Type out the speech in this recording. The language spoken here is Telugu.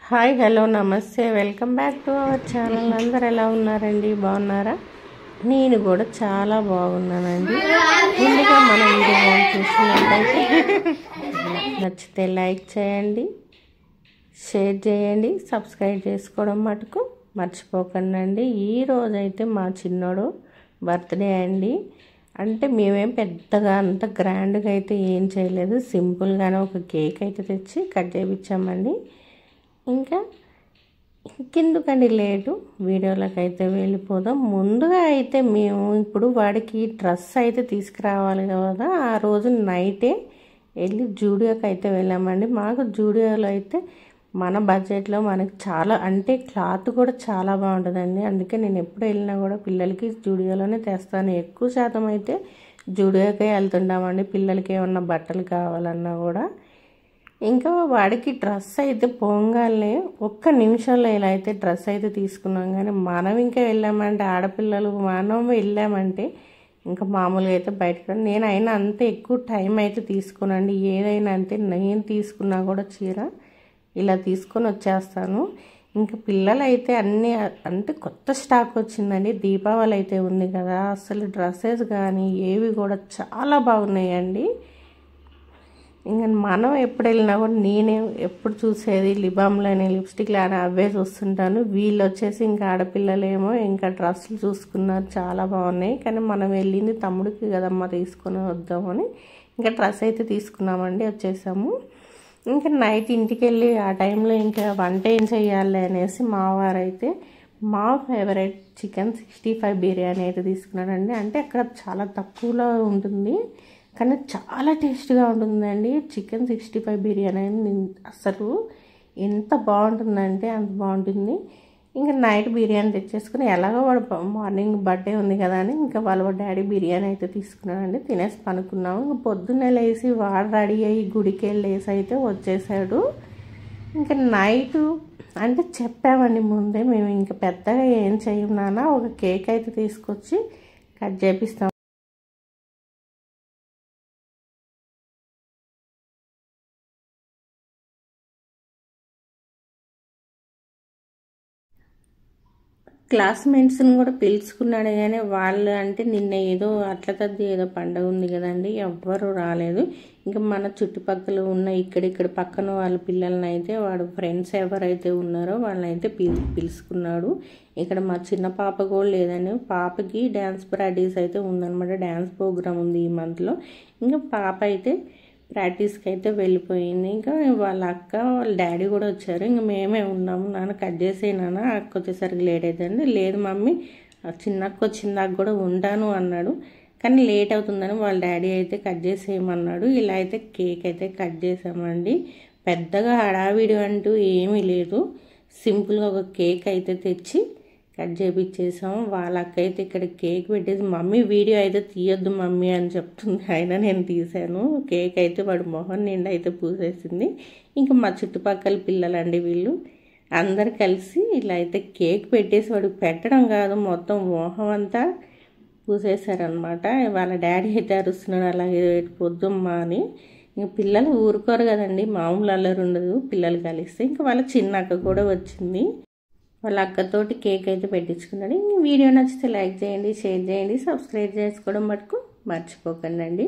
హాయ్ హలో నమస్తే welcome back to our channel. అందరు ఎలా ఉన్నారండి? బాగున్నారా? నేను కూడా చాలా బాగున్నానండి. ముందుగా మన వీడియో చూసినట్లయితే నచ్చితే లైక్ చేయండి, షేర్ చేయండి, సబ్స్క్రైబ్ చేసుకోవడం మటుకు మర్చిపోకండి. ఈరోజైతే మా చిన్నోడు బర్త్డే అండి. అంటే మేమేం పెద్దగా అంత గ్రాండ్గా అయితే ఏం చేయలేదు, సింపుల్గానే ఒక కేక్ అయితే తెచ్చి కట్ చేయించామండి. ఇంకా ఇంకెందుకండి లేటు, వీడియోలోకి అయితే వెళ్ళిపోదాం. ముందుగా అయితే మేము ఇప్పుడు వాడికి డ్రెస్ అయితే తీసుకురావాలి కదా, ఆ రోజు నైటే వెళ్ళి జూడియోకి అయితే వెళ్ళామండి. మాకు జూడియోలో అయితే మన బడ్జెట్లో మనకి చాలా అంటే క్లాత్ కూడా చాలా బాగుంటుందండి. అందుకే నేను ఎప్పుడు వెళ్ళినా కూడా పిల్లలకి జూడియోలోనే తెస్తాను. ఎక్కువ శాతం అయితే జూడియోకే వెళ్తుంటామండి పిల్లలకి ఏమన్నా బట్టలు కావాలన్నా కూడా. ఇంకా వాడికి డ్రెస్ అయితే పొంగాలే ఒక్క నిమిషంలో ఇలా అయితే డ్రెస్ అయితే తీసుకున్నాం. కానీ మనం ఇంకా వెళ్ళామంటే ఆడపిల్లలు మనం వెళ్ళామంటే ఇంకా మామూలుగా అయితే బయటకు నేను అయినా అంతే ఎక్కువ టైం అయితే తీసుకోనండి. ఏదైనా అంతే, నేను తీసుకున్నా కూడా చీర ఇలా తీసుకొని వచ్చేస్తాను. ఇంకా పిల్లలు అయితే అన్నీ అంటే కొత్త స్టాక్ వచ్చిందండి, దీపావళి అయితే ఉంది కదా, అసలు డ్రెస్సెస్ కానీ ఏవి కూడా చాలా బాగున్నాయండి. ఇంకా మనం ఎప్పుడు వెళ్ళినా కూడా నేనే ఎప్పుడు చూసేది లిబామ్లోనే లిప్స్టిక్లు అని అవే చూస్తుంటాను. వీళ్ళు వచ్చేసి ఇంకా ఆడపిల్లలేమో ఇంకా డ్రెస్సులు చూసుకున్నారు, చాలా బాగున్నాయి. కానీ మనం వెళ్ళింది తమ్ముడికి కదమ్మా తీసుకొని వద్దామని ఇంకా డ్రెస్ అయితే తీసుకున్నామండి, వచ్చేసాము. ఇంకా నైట్ ఇంటికి వెళ్ళి ఆ టైంలో ఇంకా వంట ఏం చేయాలి అనేసి మా వారైతే మా ఫేవరెట్ చికెన్ 65 బిర్యానీ అయితే తీసుకున్నాడండి. అంటే అక్కడ చాలా తక్కువలో ఉంటుంది కానీ చాలా టేస్ట్గా ఉంటుందండి. చికెన్ 65 బిర్యానీ అసలు ఎంత బాగుంటుందంటే అంత బాగుంటుంది. ఇంకా నైట్ బిర్యానీ తెచ్చేసుకుని ఎలాగో వాడు మార్నింగ్ బర్త్డే ఉంది కదా అని ఇంకా వాళ్ళ డాడీ బిర్యానీ అయితే తీసుకున్నాడండి. తినేసి పనుకున్నాము. ఇంకా పొద్దున్నే లేసి వాడు రెడీ అయ్యి గుడికి వెళ్ళేసి అయితే వచ్చేసాడు. ఇంకా నైటు అంటే చెప్పామండి ముందే, మేము ఇంకా పెద్దగా ఏం చేయం నాన్న, ఒక కేక్ అయితే తీసుకొచ్చి కట్ చేపిస్తాం. క్లాస్మేట్స్ని కూడా పిలుచుకున్నాడు కానీ వాళ్ళు అంటే నిన్న ఏదో అట్ల తద్ది ఏదో పండగ ఉంది కదండి, ఎవ్వరు రాలేదు. ఇంకా మన చుట్టుపక్కల ఉన్న ఇక్కడిక్కడ పక్కన వాళ్ళ పిల్లల్ని అయితే వాడు ఫ్రెండ్స్ ఎవరైతే ఉన్నారో వాళ్ళని అయితే పిలుచుకున్నాడు. ఇక్కడ మా చిన్న పాప కూడా లేదండి, పాపకి డ్యాన్స్ ప్రాక్టీస్ అయితే ఉందన్నమాట, డ్యాన్స్ ప్రోగ్రామ్ ఉంది ఈ మంత్లో. ఇంకా పాప అయితే ప్రాక్టీస్కి అయితే వెళ్ళిపోయింది. ఇంకా వాళ్ళ అక్క వాళ్ళ డాడీ కూడా వచ్చారు. ఇంకా మేమే ఉన్నాము. నాన్న కట్ చేసేనానా, అక్క వచ్చేసరికి లేట్ అవుతుంది. లేదు మమ్మీ చిన్నక్క వచ్చిందాక కూడా ఉంటాను అన్నాడు, కానీ లేట్ అవుతుందని వాళ్ళ డాడీ అయితే కట్ చేసేయమన్నాడు. ఇలా అయితే కేక్ అయితే కట్ చేసామండి. పెద్దగా హడావిడి అంటూ ఏమీ లేదు, సింపుల్గా ఒక కేక్ అయితే తెచ్చి కట్ చేపించేసాము. వాళ్ళ అక్క అయితే ఇక్కడ కేక్ పెట్టేసి మమ్మీ వీడియో అయితే తీయొద్దు మమ్మీ అని చెప్తుంది, అయినా నేను తీసాను. కేక్ అయితే వాడు మొహం నిండా అయితే పూసేసింది. ఇంకా మా చుట్టుపక్కల పిల్లలండి వీళ్ళు అందరు కలిసి ఇలా అయితే కేక్ పెట్టేసి వాడికి పెట్టడం కాదు మొత్తం మొహం అంతా పూసేశారనమాట. వాళ్ళ డాడీ అయితే అరుస్తున్నాడు అలాగే పొద్దుమ్మా అని. ఇంక పిల్లలు ఊరుకోరు కదండి, మామూలు అల్లరి ఉండదు పిల్లలు కలిస్తే. ఇంకా వాళ్ళ చిన్న అక్క కూడా వచ్చింది, వాళ్ళ అక్కతోటి కేక్ అయితే పెట్టించుకున్నాడు. వీడియో నచ్చితే లైక్ చేయండి, షేర్ చేయండి, సబ్స్క్రైబ్ చేసుకోవడం మటుకు మర్చిపోకండి.